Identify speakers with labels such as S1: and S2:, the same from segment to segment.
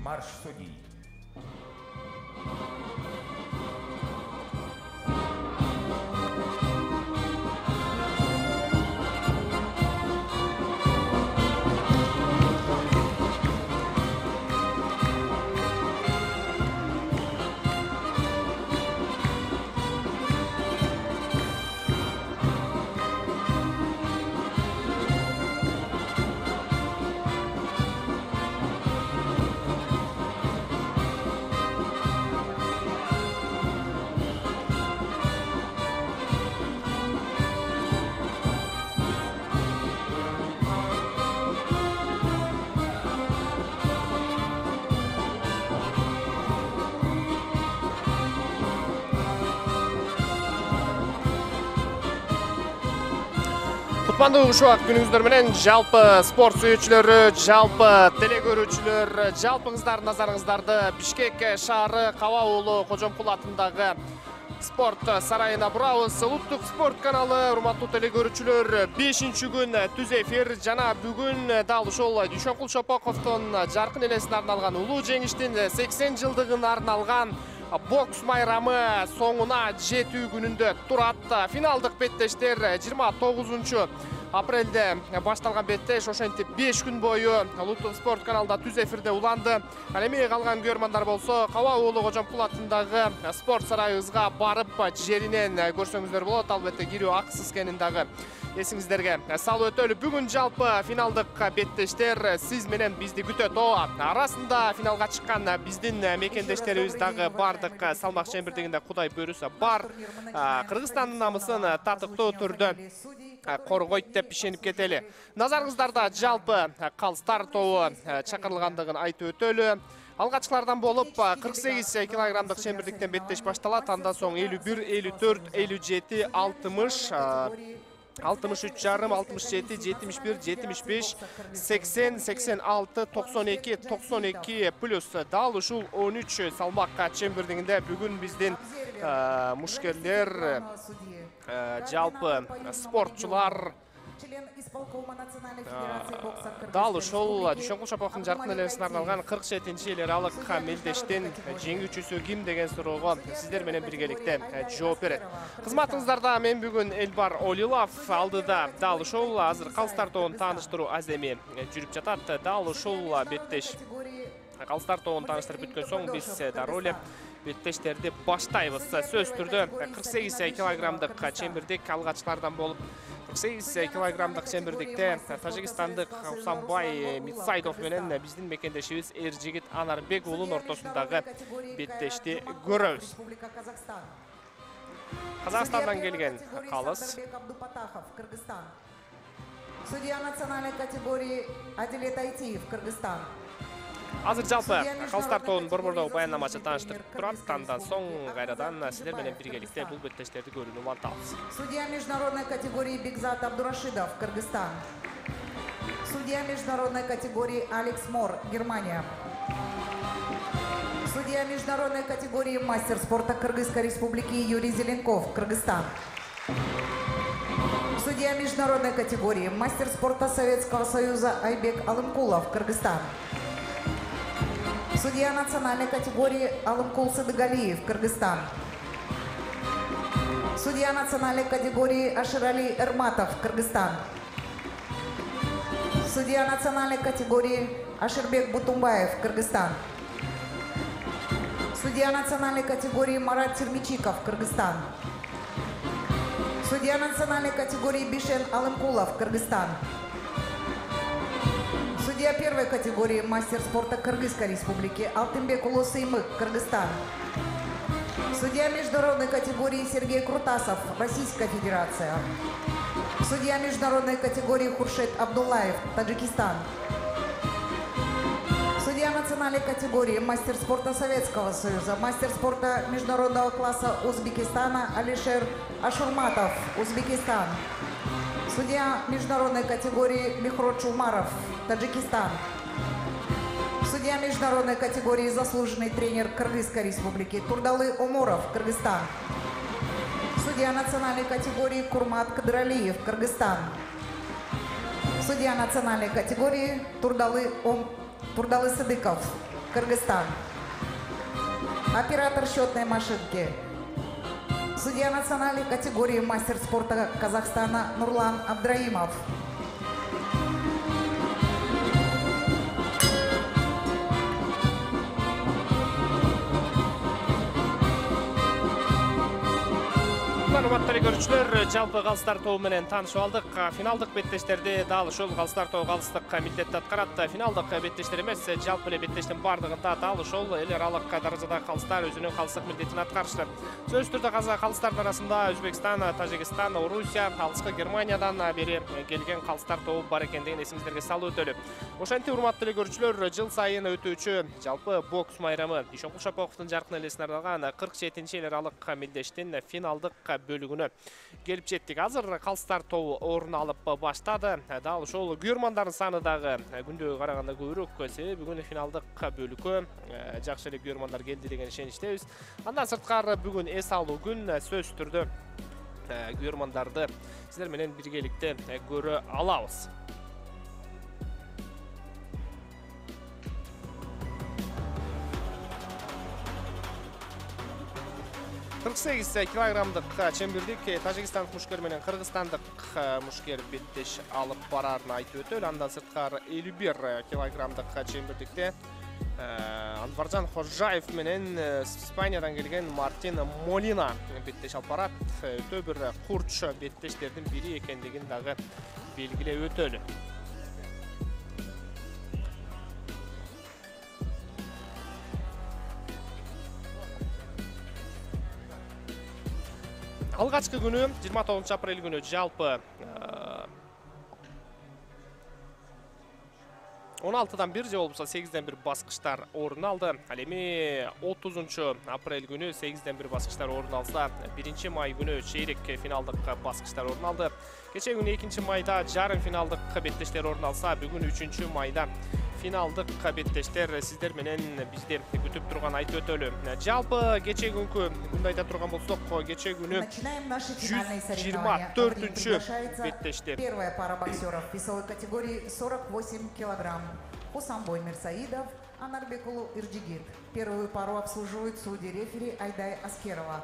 S1: Марш судей.
S2: Kutmandı uşak gününüzдөр менен жалпы спорт сүйүүчүлөрү, жалпы телекөрүүчүлөр, жалпы кыздар назарыңыздарды Бишкек шаары Каба уулу Кожомкул атындагы спорт сарайына бурабыз. Улуттук спорт каналы, урматтуу телекөрүүчүлөр, 5-күн түз эфир жана бүгүн дал ушул Дүйшөнкул Шопоковдун жаркын элесине арналган улуу жеңиштин 80 жылдыгына арналган бокс майрамы соңуна жетүү күнүндө турат. Финалдык беттештер 29 апрелде башталган беттеш ошентип 5 күн бою улуттук спорт каналда түз эфирде уланды. Ал эми калган көрмандар болсо Каба уулу Кожомкул атындагы спорт сарайыбызга барып жеринен көрсөңүздөр болот. Албетте кирүү акысыз экенин дагы эсиңиздерге салып өтөлү. Бүгүн жалпы финалдык беттештер сиз менен бизди күтөт. Арасында финалга чыккан биздин мекендештерибиз дагы бардык салмак чембирдигинде Кудай буйруса бар. Кыргызстандын намысын татыктуу түрдө коргойт деп ишенип кетели. Назарыңыздарда жалпы калстар тобу чакырылгандыгын айтып өтөлү. Алгачкылардан болуп 48 килограммдык чембирдиктен беттеш башталат. Андан соң 51, 54, 57, 60, 63 жарым, 67, 71, 75, 80, 86, 92, 92 плюс дал ушул 13 салмак чембирдигинде бүгүн биздин мушкерлер, жалпы спортчулар дал ушул Дүйшөнкул Шопоковдун жаркын элесине арналган 47-чи эл аралык мелдештин жеңүүчүсү ким деген суроого сиздер менен биргеликте жооп берет. Кызматыңыздарда мен бүгүн Элбар Олилов, алдыда дал ушул азыр калстар тобун тааныштыруу аземи жүрүп жатат. Дал ушул беттеш калстар тобун тааныштырып бүткөн соң биз дароо эле беттештерди баштайбыз. Сөз түрдө 48 килограммдык чембирдик алгачкылардан болуп 48 килограммдык чембирдикте тажикстандык Усамбай Митсайдов менен биздин мекендешибиз Эржигит Анарбек уулунун ортосундагы беттешти көрөбүз. Казакстандан келген калыс.
S3: Судья национальной категории Адилет Айтиев, Кыргызстан.
S2: Азыр жалпы калстар тобунун борбордогу баяндамачы тааныштырып турат. Андан соң кайрадан сиздер менен биргеликте бул беттештерди көрүүнү улантабыз.
S3: Судья международной категории Бекзат Абдурашидов, Кыргызстан. Судья международной категории Алекс Мор, Германия. Судья международной категории мастер спорта Кыргызской республики Юрий Зеленков, Кыргызстан. Судья международной категории мастер спорта Советского Союза Айбек Алымкулов, Кыргызстан. Судья национальной категории Алымкул Садыгалиев, Кыргызстан. Судья национальной категории Аширали Эрматов, Кыргызстан. Судья национальной категории Аширбек Бутумбаев, Кыргызстан. Судья национальной категории Марат Термичиков, Кыргызстан. Судья национальной категории Бишен Алымкулов, Кыргызстан. Судья первой категории мастер спорта Кыргызской республики Алтынбек Улу Сыймык, Кыргызстан. Судья международной категории Сергей Крутасов, Российская Федерация. Судья международной категории Хуршет Абдуллаев, Таджикистан. Судья национальной категории мастер спорта Советского Союза, мастер спорта международного класса Узбекистана Алишер Ашурматов, Узбекистан. Судья международной категории Михрот Умаров, Таджикистан. Судья международной категории заслуженный тренер Кыргызской республики Турдалы Омуров, Кыргызстан. Судья национальной категории Курмат Кадралиев, Кыргызстан. Судья национальной категории Турдалы Садыков, Кыргызстан. Оператор счетной машинки. Судья национальной категории мастер спорта Казахстана Нурлан Абдраимов.
S2: Урматтуу көрүүчүлөр, жалпы калыстар тобу менен таанышып алдык. Финалдык беттештерди дал ушул калыстар тобу калыстык милдетти аткарат. Финалдык беттештер эмес, жалпы эле беттештин бардыгында дал ушул эл аралык даражада калыстар өзүнүн калыстык милдетин аткарышты. Сөзсүз түрдө калыстардын арасында Өзбекстан, Тажикстан, Орусия, алыскы Германиядан бери келген калыстар тобу бар экендигин эсиңиздерге салып өтөлү. Ошентип, урматтуу көрүүчүлөр, жыл сайын өтүүчү жалпы бокс майрамы Ишомкул Шапоковдун жаркын элесине арналган 47-чи эл аралык милдештин финалдык бөлүгүнө келип жеттик. Азыр калыстар тобу орун алып баштады. Дал ошол күйөрмандардын саны дагы күндөгүгө караганда көбүрөөк, себеби бүгүн финалдык бөлүккө жакшы эле күйөрмандар келди деген ишеничтебиз. Андан сырткары бүгүн эс алуу күн, сөзсүз түрдө күйөрмандарды сиздер менен биргеликте көрө алабыз. 48 килограммдык чембирдик Тажикстандык мушкер менен Кыргызстандык мушкер беттеш алып барарын айтып өтөлү. Андан сырткары 51 килограммдык чембирдикте Анваржан Хожаев менен Испаниядан келген Мартин Молина беттеш алып барат. Өтө бир курч беттештердин бири экендигин дагы белгилеп өтөлү. Алгачкы күнү 29 апрель күнү жалпы 16-дан 1 же болбосо 8-ден 1 баскычтар орун алды. Ал эми 30 апрель күнү 8-ден 1 баскычтар орун алса, 1 май күнү чейрек финалдык баскычтар орун алды. Кече күнү 2 майда жарым финалдык беттештер орун алса, бүгүн 3 майда финалдык беттештер сиздер менен бизди күтүп турган айтып өтөлү. Жалпы кече күнкү мындай айта турган болсок, кече күнү 124-чү беттешти.
S3: Первая пара боксеров весовой категории 48 килограмм. Хусанбой Мирсаидов, Анарбекулу Ирджигит. Первую пару обслуживают судьи-рефери Айдай Аскерова.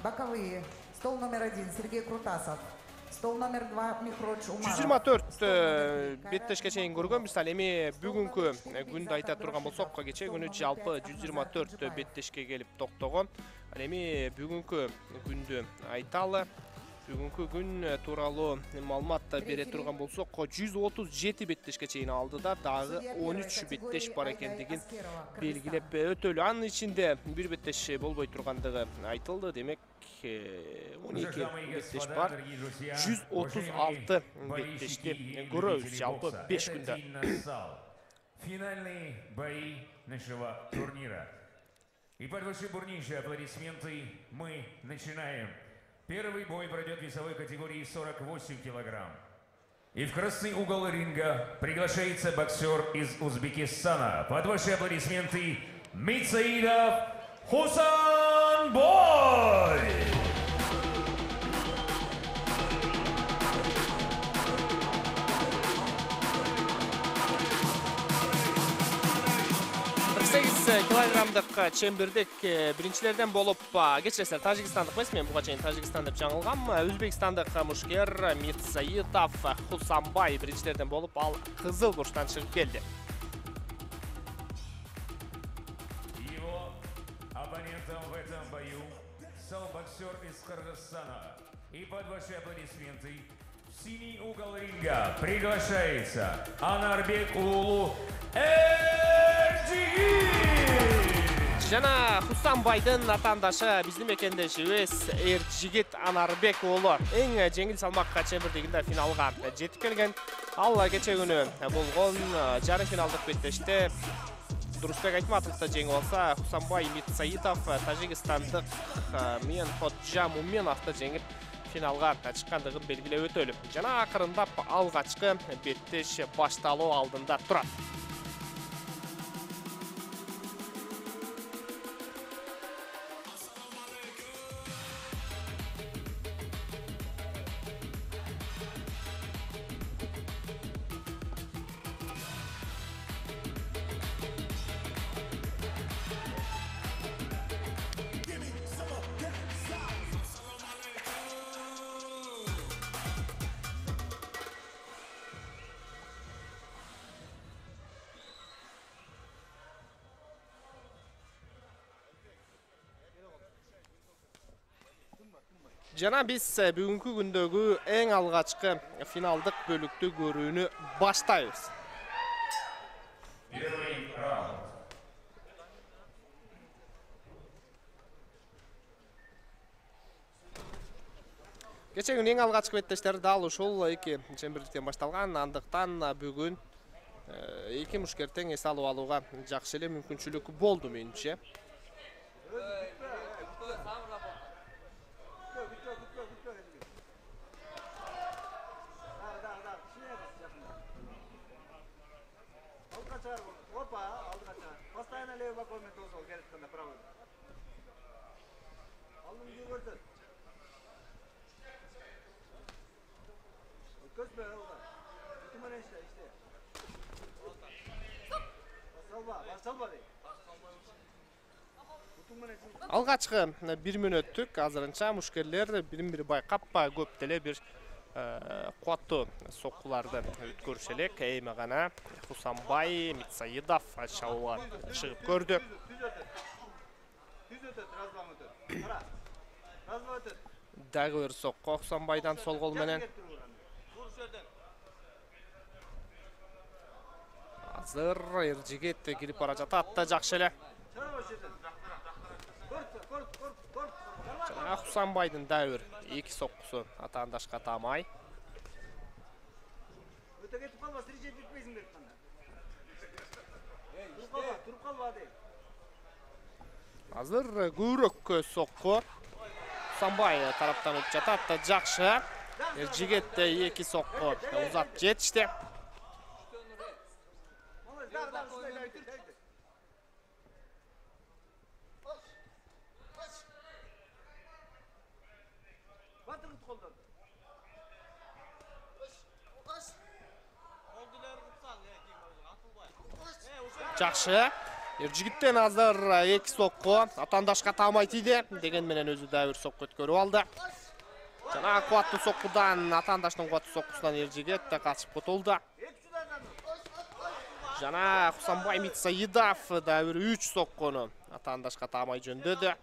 S3: Боковые. Стол номер 1 Сергей Крутасов. Стол номер 2 Михроч Умаров.
S2: 124 беттешке чейин көргөнбүз. Ал эми бүгүнкү күндү айта турган болсок, кече күнү жалпы 124 беттешке келип токтогон. Ал эми бүгүнкү күндү айталы. Бүгүнкү күн тууралуу маалымат бере турган болсок, 137 беттешке чейин алды да, дагы 13 беттеш бар экендигин белгилеп өтөлү. Анын ичинде бир беттеш болбой тургандыгы айтылды. Демек 12 беттеш бар. 136 беттешти көрөбүз жалпы 5 күндө.
S1: Финальные бои нашего турнира. И под ваши бурнейшие аплодисменты мы начинаем. Первый бой пройдет в весовой категории 48 килограмм. И в красный угол ринга приглашается боксер из Узбекистана. Под ваши аплодисменты Мирсаидов Хусанбой!
S2: Килограммдык чембирдик биринчилерден болуп кечиресиздер, тажикстандык эмес, мен буга чейин Тажикстан деп жаңылгам. Өзбекстандык мушкер Мирсаидов Хусанбай биринчилерден болуп, ал кызыл бурчтан чыгып келди.
S1: Его оппонентом в этом бою стал боксер из Кыргызстана. И под ваши аплодисменты в синий угол ринга приглашается Анарбек Улу
S2: Жана Хусанбайдын атаандашы биздин мекендешибиз Эржигит Анарбек уулу эң жеңил салмак чембирдигинде финалга жетип келген. Ал кече күнү болгон жарым финалдык беттеште Дурусбек Айтматовду жеңип алса, Хусанбай Мирсаидов тажикстандык Мен Ходжа Муменовду жеңип финалга чыккандыгын белгилеп өтөлү. Жана акырындап алгачкы беттеш башталуу алдында турат. Жана биз бүгүнкү күндөгү эң алгачкы финалдык бөлүктү көрүүнү баштайбыз.
S1: Первый раунд.
S2: Кече күн эң алгачкы беттештер дал ушул эки чембирликтен башталган. Андыктан бүгүн эки мушкер тең эс алып алууга жакшы эле мүмкүнчүлүк болду менимче. Алгачкы 1 мүнөттүк азырынча мушкерлер бирин-бири байкап көп деле бир куаттуу соккуларды өткөрүшө элек. Эми гана Хусанбай Митсаидов чабууга чыгып көрдү. Дагы бир сокко Хусанбайдан сол кол менен. Азыр Эржигет кирип бара жатат да жакшы эле. Жана Хусанбайдын дагы бир эки соккусу атаандашка таамай. Азыр көбүрөөк сокку Хусанбай тараптан өтүп жатат да жакшы. Эржигетте эки сокку узат жетишти. Жакшы. Эржигиттен азыр эки сокку атаандашка таамай тийди. Деген менен өзү да бир сокку өткөрүп алды. Жана куаттуу соккудан атаандаштын куаттуу соккусунан Эржигет качып котулду. Жана Хусанбай Митсаидов да бир 3 соккуну атаандашка таамай жөндөдү.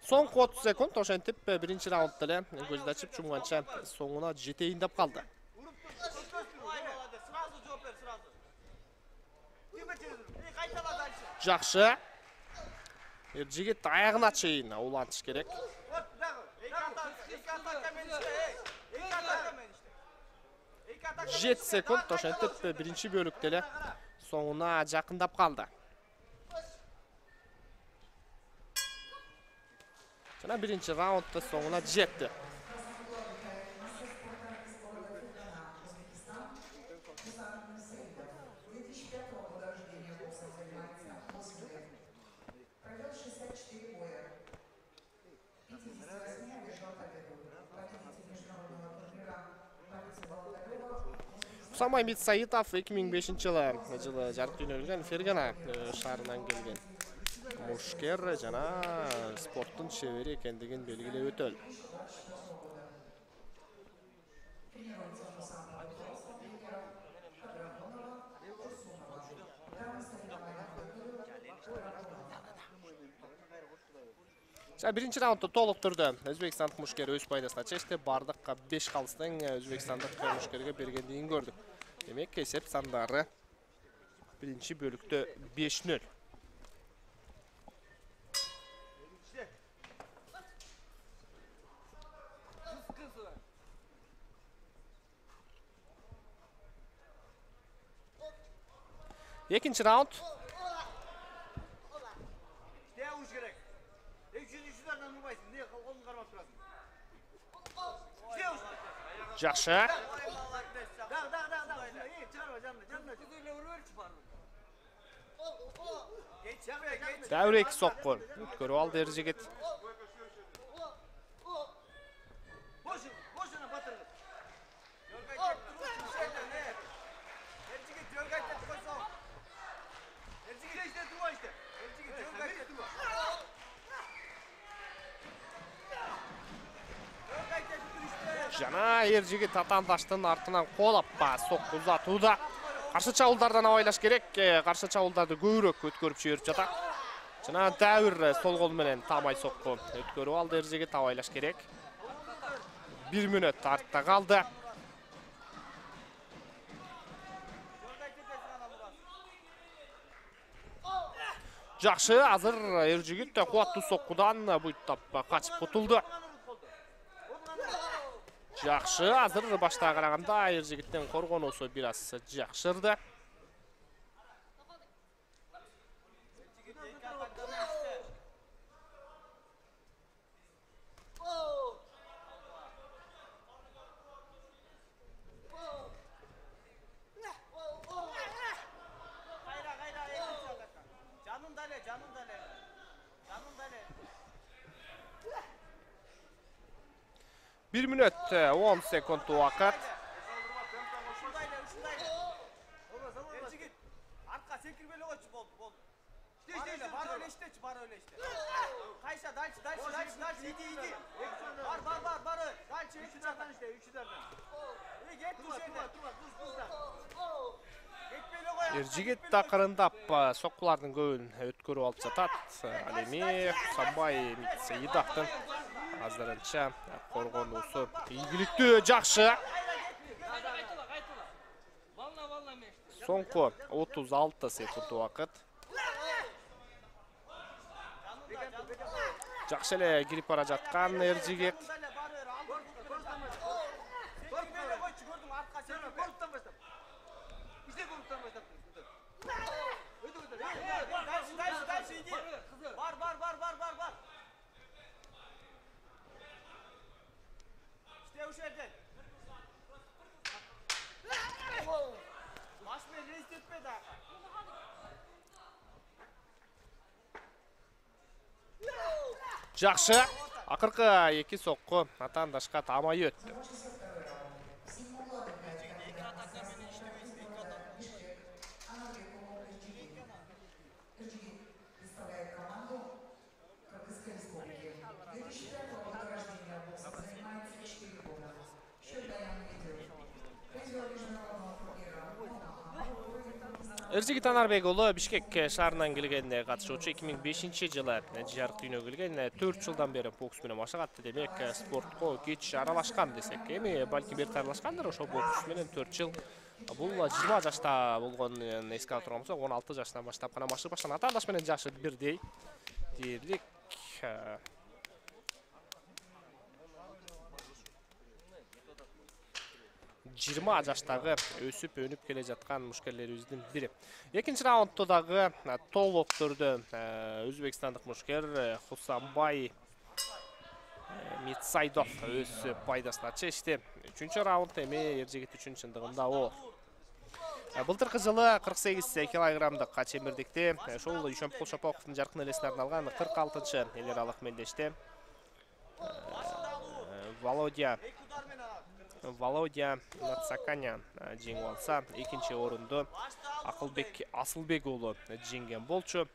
S2: Соңку 30 секунд ошентип биринчи раунд эле көздү ачып чумганча соңуна жетейин деп калды. Жакшы. Эржигет аягына чейин улантыш керек. 7 секунд ошентип биринчи бөлүктө эле соңуна жакындап калды. Жана биринчи раундда соңуна жетти. Хусанбай Митсаидов 2005-жылы жарык дүйнөлүгүнөн Фергана шаарынан келген мушкер жана спорттун чебери экендигин белгилеп өтөлү. Биринчи раундда толук түрдө Өзбекстандык мушкер өз пайдасына чечти. Бардык 5 калыстын Өзбекстандык мушкерге бергендигин көрдүк. Демек, эсеп сандары биринчи бөлүктө 5-0. Экинчи раунд. Жакшы. Дәуір екі соққы. Өткөрүп алды Эржигет. Жана Ержигит атандаштын артынан колап сокку узатууда. Каршы чабуулдардан абайлаш керек. Каршы чабуулдарды көбүрөөк өткөрүп жиберип жатат. Жана дәвир сол кол менен тамай сокку өткөрүп алды. Ержигит абайлаш керек. 1 мүнөт артта калды. Жакшы, азыр Ержигит кубаттуу соккудан буйттап качып кутулду. Жакшы, азыр башта караганда Ержигиттин коргонуусу бир аз жакшырды. Bir minut 10 sekund vakit. Ержигит такырындап соккулардын көбүн өткөрүп алып жатат. Ал эми Хусанбай Митсаидовдун азырынча коргонуусу ийгиликтүү, жакшы. Соңку 36 секунд убакыт. Жакшы эле кирип бара жаткан Ержигит. Жакшы, акыркы 2 сокку атандашка тамай өттү. Ержигит Анарбек уулу Бишкек шаарынан келген катышуучу 2005-жылы жарык дүйнөгө келген. 4 жылдан бери бокс менен машыгатты, демек спортко кеч аралашкан десек. Эми балки берт аралашкандыр, ошо бокс менен 4 жыл. Бул 20 жашта болгон эске алып турганбыз, 16 жаштан баштап гана машыгып баштаган. Атандаш менен жашы бирдей дээрлик. 20 жаштагы өсүп өнүп келе жаткан мушкерлерибиздин бири. Экинчи раундда дагы толук түрдө өзбекстандык мушкер Хусанбай Митсаидов өз пайдасына чечти. 3-чү раунд эми Ержигит үчүн чындыгында оор. Былтыркы жылы 48 килограммдык чембирдикте ошол Ишемпол Шапоковдун жаркын элесине арналган 46-чы эл аралык мелдеште Володя Нацаканян жеңип алса, экинчи орунду Акылбек Асылбек уулу жеңген болчу.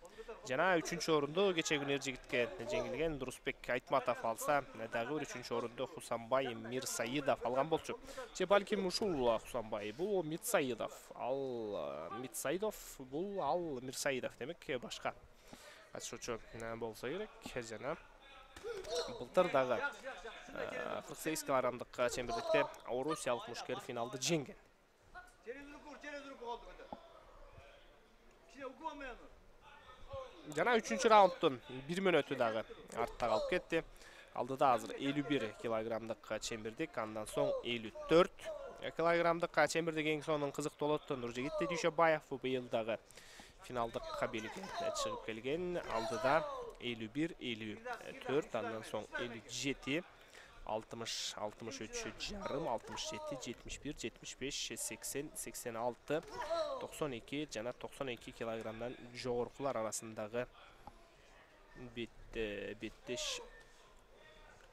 S2: Жана 3-чү орунду кече күнү Ержигитке жеңилген Дурусбек Айтматов алса, дагы 3-чү орунду Хусанбай Мирсаидов алган болчу. Же балким ушул Хусанбай, бул Митсаидов, ал Митсаидов, бул ал Мирсаидов, демек башка катышуучу болсо керек. Жана былтыр дагы 48 килограммдык чембирдикте орусиялык мушкер финалды жеңген. Жана 3-чү раундтун 1 мүнөтү дагы артта калып кетти. Алдыда азыр 51 килограммдык чембирдик, андан соң 54 килограммдык чембирдик эң сонун кызыктуу болот. Нуржигит Дүйшөбаев быйыл дагы финалдык кабелге чыгып келген. Алдыда 51, 54, андан соң 57, 60, 63 жарым, 67, 71, 75, 80, 86, 92 жана 92 килограммдан жогоркулар арасындагы беттеш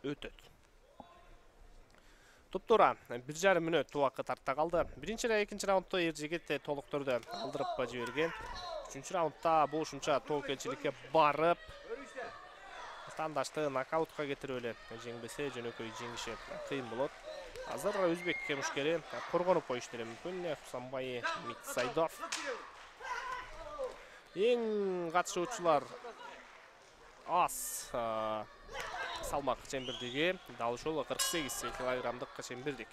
S2: өтөт. Топтора 1,5 мүнөт убакыт артта калды. Биринчи жана экинчи раундда Ержигит толук түрдө алдырып жиберген. 3-чү раундда бул ушунча тобокелчиликке барып атандашты нокаутка кетирип эле жеңбесе жөнөкөй жеңиши кыйын болот. Азыр өзбек мушкери коргонуп коюштары мүмкүн. Хусанбай Митсайдов. Эң катышуучулар аз салмак чембирдиги дал ушул 48 килограммдык чембирдик.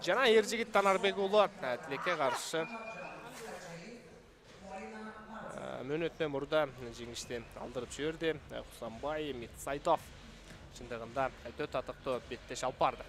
S2: Жана Эржигит Танарбек уулу Тилекке каршы мөөнөтүнөн мурда жеңишти алдырып жиберди. Хусанбай Митсайдов чындыгында өтө татыктуу беттеш алып барды.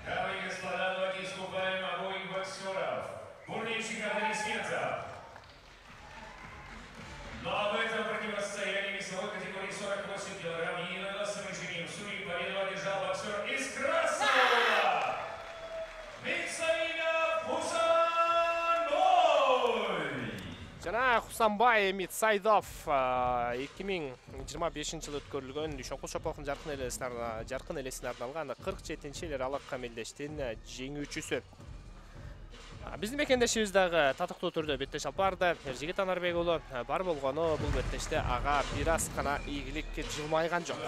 S1: Дамы и господа, давайте искупаем обоих боксеров. Бурнейших аплодисментов. Ну а в этом противостоянии весовой категории 48 килограмм единогласным решением судей победу одержал боксер из Красного Митсайдов Хусанбай.
S2: Жана Хусанбай Митсайдов 2025 жылы өткөрүлгөн Шоңкул Шопокун жаркын элесине арналган 47-чи эл аралык камелдештин жеңүүчүсү. Биздин мекендешибиз дагы татыктуу түрдө беттеш алып барды. Эржигит Танарбек уулу бар болгону бул беттеште ага бир аз гана ийгилик жылмайган жок.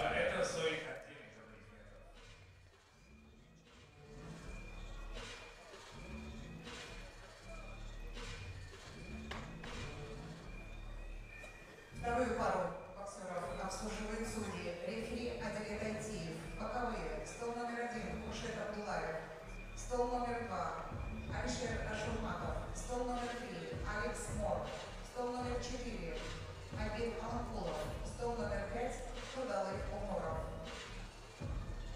S3: Вторую пару боксеров обслуживает судьи. Рефери Адилет Айтиев. Боковые. Стол номер 1 Кушет Абдулаев. Стол номер 2 Алишер Ашурматов. Стол номер 3 Алекс Мор. Стол номер 4 Абил Амакулов. Стол номер 5 Худалый Умуров.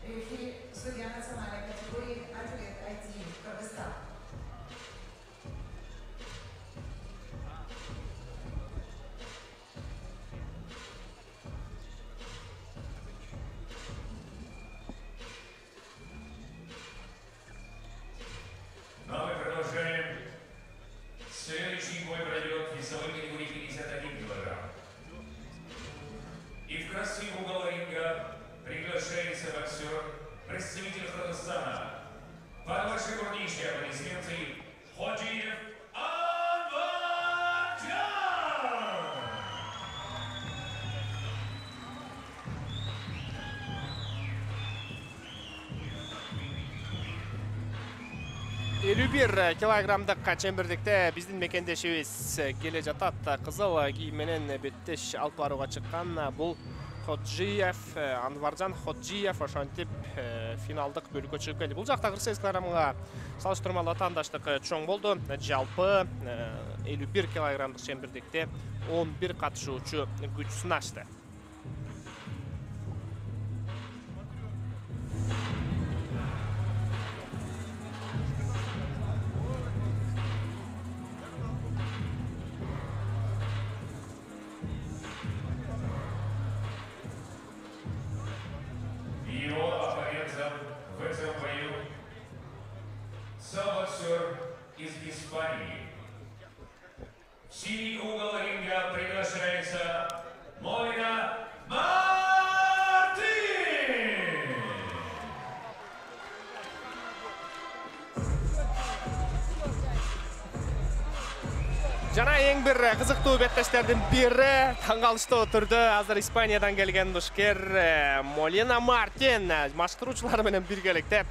S3: Рефери судья национальной категории Адилет Айтиев. Кыргызстан.
S1: Ну а мы продолжаем. Следующий бой пройдет в весовой категории 51 килограмм. И в красный угол ринга приглашается боксер, представитель Кыргызстана. Под ваши бурнейшие аплодисменты Ходжиев Анварджан.
S2: Элүү бир килограммдык чембирдикте биздин мекендешибиз келе жатат. Кызыл кийим менен беттеш алып барууга чыккан бул Ходжиев, Анварджан Ходжиев ошентип финалдык бөлүккө чыгып келди. Бул жакта 48 килограммга салыштырмалуу атаандаштык чоң болду. Жалпы 51 килограммдык чембирдикте 11 катышуучу күч сынашты.
S1: Его оппонентом в этом бою боксер из Испании. В синий угол ринга приглашается Молина Мартин.
S2: Жана эң бир кызыктуу беттештердин бири таң калыштуу түрдө азыр Испаниядан келген мушкер Молина Мартин маштыруучулар менен биргеликте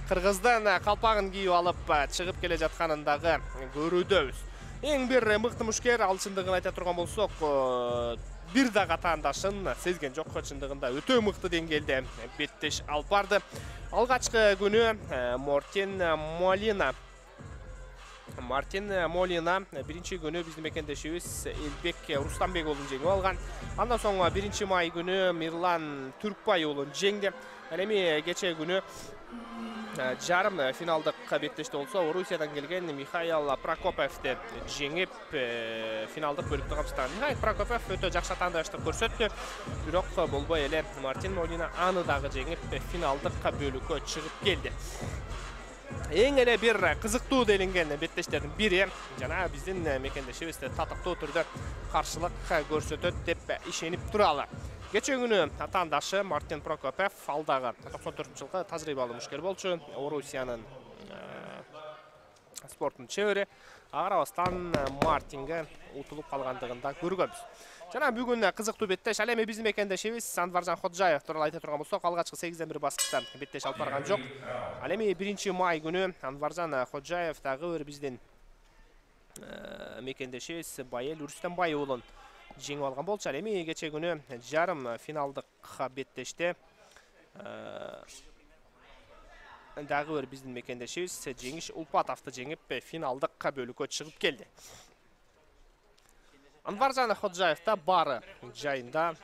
S2: Кыргыздан калпагын кийип алып чыгып келе жатканын дагы көрүүдөбүз. Эң бир мыкты мушкер, ал чындыгын айта турган болсок, бир да катаандашын сезген жок, чындыгында өтө мыкты деңгээлде беттеш алып барды. Алгачкы күнү Мартин Молина биринчи күнү биздин мекендешибиз Элбек Рустамбек уулун жеңип алган. Андан соң 1 май күнү Мирлан Түркбай уулун жеңди. Эми кече күнү жарым финалдык беттеште болсо Орусиядан келген Михаил Прокопьевди жеңип финалдык бөлүктү камсыздаган. Михаил Прокопьев өтө жакшы тандааштык көрсөттү. Бирок болбой эле Мартин Молина аны дагы жеңип финалдык бөлүккө чыгып келди. Эң эле бир кызыктуу делинген беттештердин бири жана биздин мекендешибиз татыктуу түрдө каршылык көрсөтөт деп ишенип туралы. Geçen günü vatandaşı Martin Prokopyev alдағы 94-жылғы тажрыйбалуу мушкер болчу. Орусиянын спорттун чебери. Карабастан Мартинге утулуп калгандыгында көргөнбүз. Жана бүгүн кызыктуу беттеш. Ал эми биздин мекендешибиз Анваржан Ходжаев тууралуу айта турган болсок, алгачкы 8-1 баскычтан беттеш алып барган жок. Ал эми 1-май күнү Анваржан Ходжаев дагы бир биздин мекендешибиз Байел Үрстөнбай уулун жеңип алган болчу. Ал эми кече күнү жарым финалдык беттеште дагы бир биздин мекендешибиз Жеңиш Улпатовду жеңип финалдык бөлүккө чыгып келди. Анваржан Ходжаевда бары жайында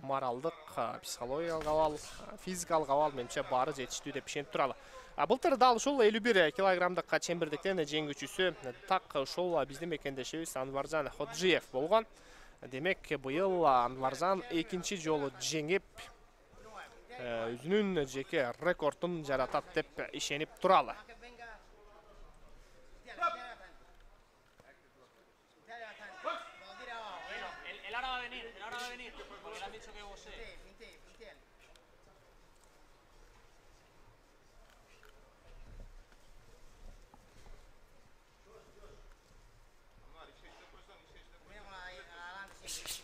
S2: моралдык, психологиялык абал, физикалык абал менимче бары жетиштүү деп ишенип туралы. Былтыр дал ушул 51 килограммдык чембирдиктен жеңүүчүсү так ушул биздин мекендешибиз Анваржан Ходжиев болгон. Демек, быйыл Анваржан экинчи жолу жеңип, өзүнүн жеке рекордун жаратат деп ишенип туралы.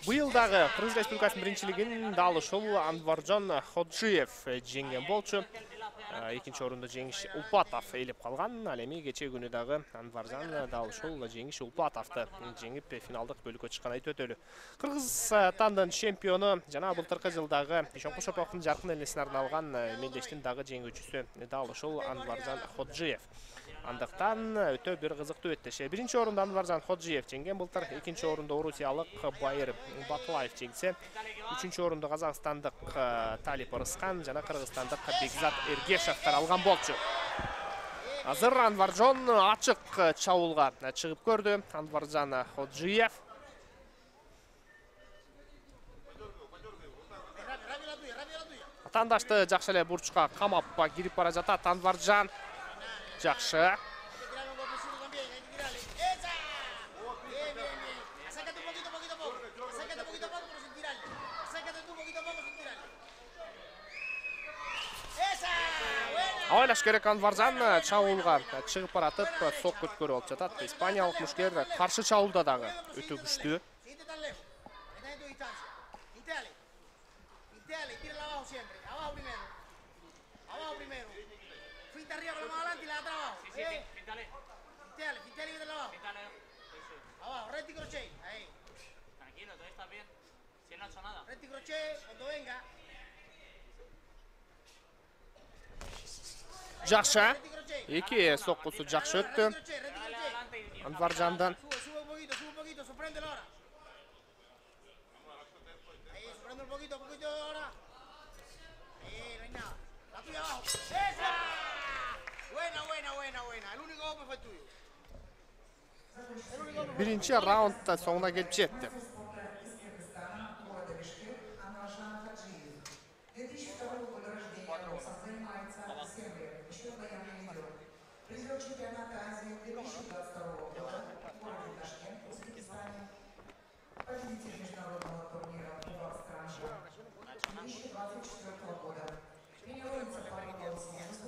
S2: Быйылдагы Кыргыз Республикасынын биринчилигин дал ушул Анваржан Ходжиев жеңген болчу. Экинчи орунду Жеңиш Улпатов ээлеп калган. Ал эми кече күнү дагы Анваржан дал ушул Жеңиш Улпатовду жеңип финалдык бөлүккө чыккан айтып өтөлү. Кыргызстандын чемпиону жана былтыркы жылдагы Ишонкул Шопоровдун жаркын элесине арналган мелдештин дагы жеңүүчүсү дал ушул Анваржан Ходжиев. Андыктан өтө бир кызыктуу беттеш. Биринчи орунда Анваржан Ходжиев жеңген былтыр, экинчи орунда орусиялык Байыр Батлаев жеңсе, үчүнчү орунда казакстандык Талип Рыскан жана кыргызстандык Бекзат Эргешевдер алган болчу. Азыр Анваржан ачык чабуулга чыгып көрдү. Анваржан Ходжиев атандашты жакшы эле бурчка камап кирип бара жатат. Анваржан жакшы. Ойлаш керек, Анваржан чабуулга чыгып баратып, сокку өткөрүп алып жатат. Испаниялык мушкер каршы чабуулда дагы өтө күчтүү. Жакшы. Эки соккусу жакшы өттү. Анваржандан. Биринчи раундда соңуна келип жетти.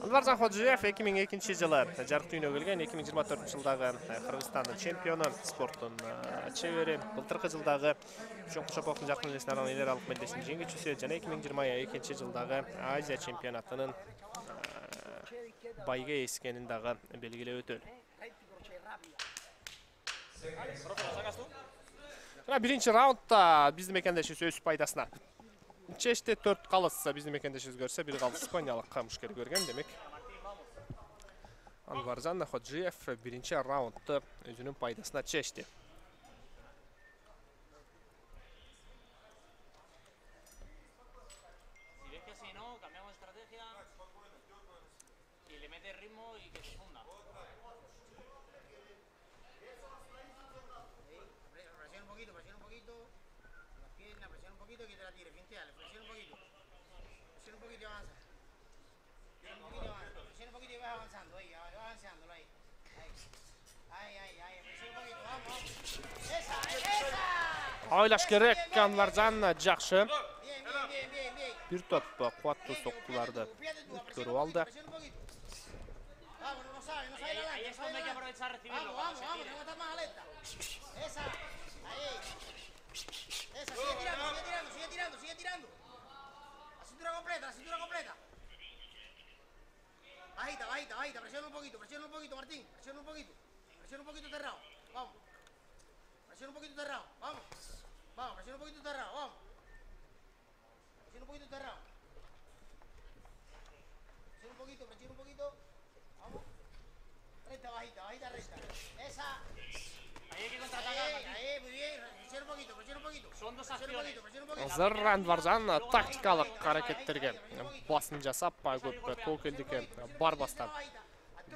S2: Анваржан Ходжиев 2002-жылы жарык дүйнөгө келген, 2024-жылдагы Кыргызстандын чемпиону, спорттун чебери, былтыркы жылдагы Ишонкул Шопоровдун жаркын элесине арналган эл аралык мелдештин жеңүүчүсү жана 2022-жылдагы Азия чемпионатынын байга эскенин дагы белгилеп өтөлү. Биринчи раундда биздин мекендешибиз өз пайдасына чечти. 4 калыс биздин мекендешибиз көрсө, 1 калыс испаниялык мушкер көргөн. Демек, Анваржан Ходжиев биринчи раундду өзүнүн пайдасына чечти.
S4: poquito que te la tire, finteale, presiona un poquito. Presiona un poquito y avanza. Presiona un poquito y avanza. Presiona un poquito y vas avanzando, ahí, vas avanzándolo ahí. Ahí, presiona un poquito, vamos. Esa!
S2: Oylash kerak, Anvarjon yaxshi.
S4: Bien.
S2: Bir top quvvatli so'qqilarda ko'rib oldi.
S4: Vamos, no sabe la
S5: Ahí es cuando hay que aprovechar recibirlo.
S4: Vamos, tengo que estar más alerta. Esa, ahí. Esa, sigue tirando. La cintura completa. Bajita, presiona un poquito, Martín. Presiona un poquito cerrado. Vamos. Presiona un poquito cerrado, vamos. Presiona un poquito cerrado, vamos. Presiona un poquito cerrado. Presiona un poquito. Vamos. Recta, bajita, recta. Esa.
S5: Ahí hay que contraatacar.
S4: Ahí, muy bien. Presiona un poquito.
S5: Son dos acciones.
S2: Hozir Anvarjon taktikalik harakatlarga bosim jasab, ko'p to'kildiki barbasdan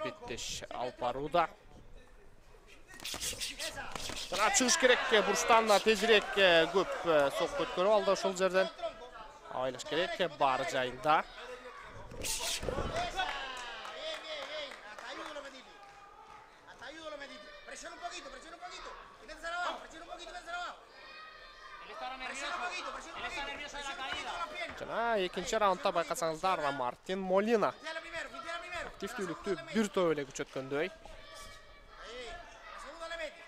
S2: bitish olib boruvda. Mana chiqish kerak, burchdan tezroq ko'p so'qqa ko'rib oldi o'shul yerdan. Oylash kerak, bari joyida.
S4: Hasta ayudo lo metiste. Presiona un poquito. Y vence abajo. Presiona un poquito y vence abajo.
S5: Él está nervioso. Él está nervioso de la caída.
S2: Jana ikkinchi raundda bayqasangizlar, Martin Molina
S4: Finteala primero.
S2: aktivlikni bir to'yla kuchaytganday.
S4: Ahí. La segunda le mete.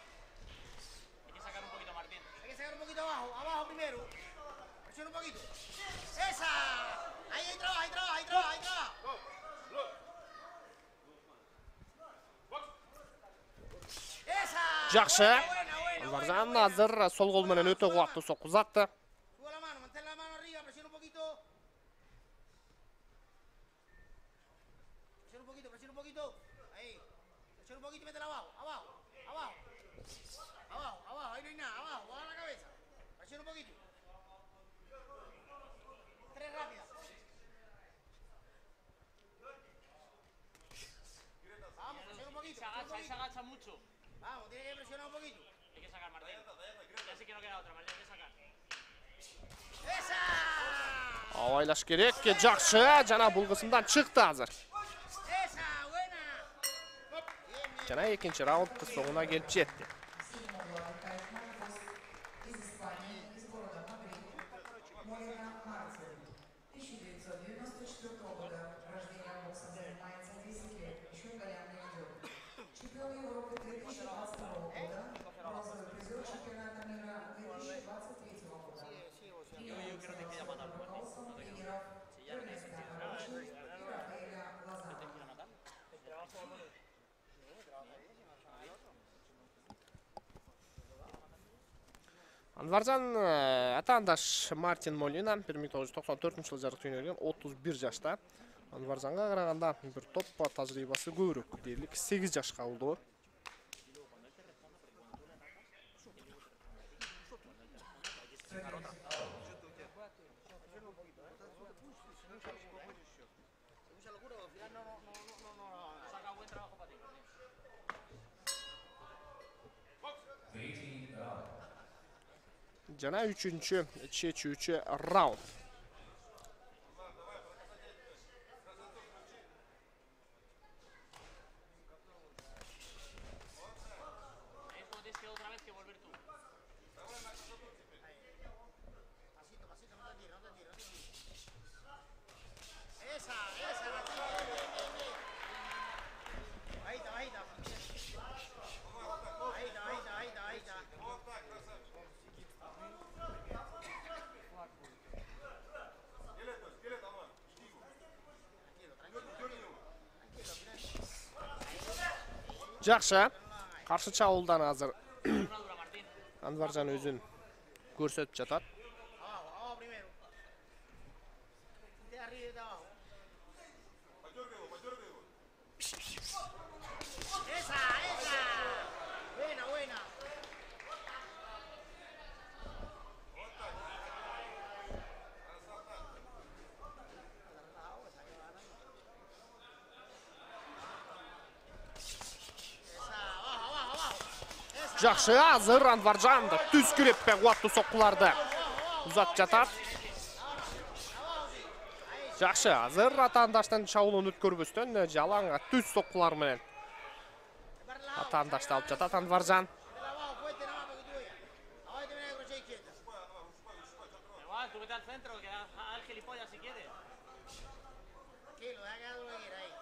S5: Hay que sacar un poquito, Martín.
S4: Hay que sacar un poquito abajo primero. Presiona un poquito. ¡Esa! Ahí trabaja. ¡Esa!
S2: Yaxshi.
S4: Buena.
S2: Anvarjon hozir sol qo'l bilan o'ta quvvatli so'q uzatdi.
S4: Sube la mano, mantén la mano arriba, presiona un poquito. Presiona un poquito. Ahí. Presiona un poquito y métela abajo. Ahí no hay nada. Abajo, baja la cabeza. Presiona un poquito. Tres rápidas. Vamos, presiona un poquito.
S5: Se agacha mucho.
S4: Vamos, tiene que presionar un poquito.
S5: Hay que sacar, Martín. Ya sé que no queda otra, Martín. Hay que sacar.
S4: ¡Esa!
S2: Oylash kerak, yaxshi. Jana bu qismdan chiqdi hozir.
S4: ¡Esa! ¡Buena! Bien.
S2: Jana ikkinchi raund so'nguna kelib jetdi.
S3: Из Испании, из города Мадрид, Молина Мартин. 1994 года рождения, боксом занимается 10 лет, еще голям не идет. Чемпион Европы 2022 года, бронзовый призер чемпионата мира 2023 года. Тренер под руководством тренеров Эрнеста Аручи и Рафаэля Лозано.
S2: Anvarjon atandash Martin Molina 1994 yil jarib o'ynagan 31 yoshda. Anvarjonga qaraganda bir top tajribasi ko'proq, deylik 8 yoshga oldi.
S4: Mucha locura, al final no.
S5: Saca buen trabajo para ti, Martín.
S2: Jana 3-chi chechuvchi raund.
S5: Ahí es cuando tienes que otra vez que volver tú.
S4: Pasito, no te tires. Esa, Martín. Bien. Bajita.
S2: Yaxshi. Qarshi chavuldan hozir
S5: Una dura, Martín.
S2: Anvarjon o'zini ko'rsatib jatadi.
S4: Abajo primero. De arriba y de abajo. ¡Esa! Buena.
S2: Yaxshi, hozir Anvarjon tuz kirib quvvatli so'qqilarda Uzat жатат. Жақшы, азыр атаандаштан чабуулун өткөрбөстөн жалаңга түз соккулар менен атаандашты алып жатат Анваржан.
S4: Abajo, fuerte nada más porque tú veas. Abajo te viene a crochet izquierda.
S5: Igual, tú vete al centro, que haz el gilipollas si quieres.
S4: Tranquilo, deja que haga lo que quiera ahí.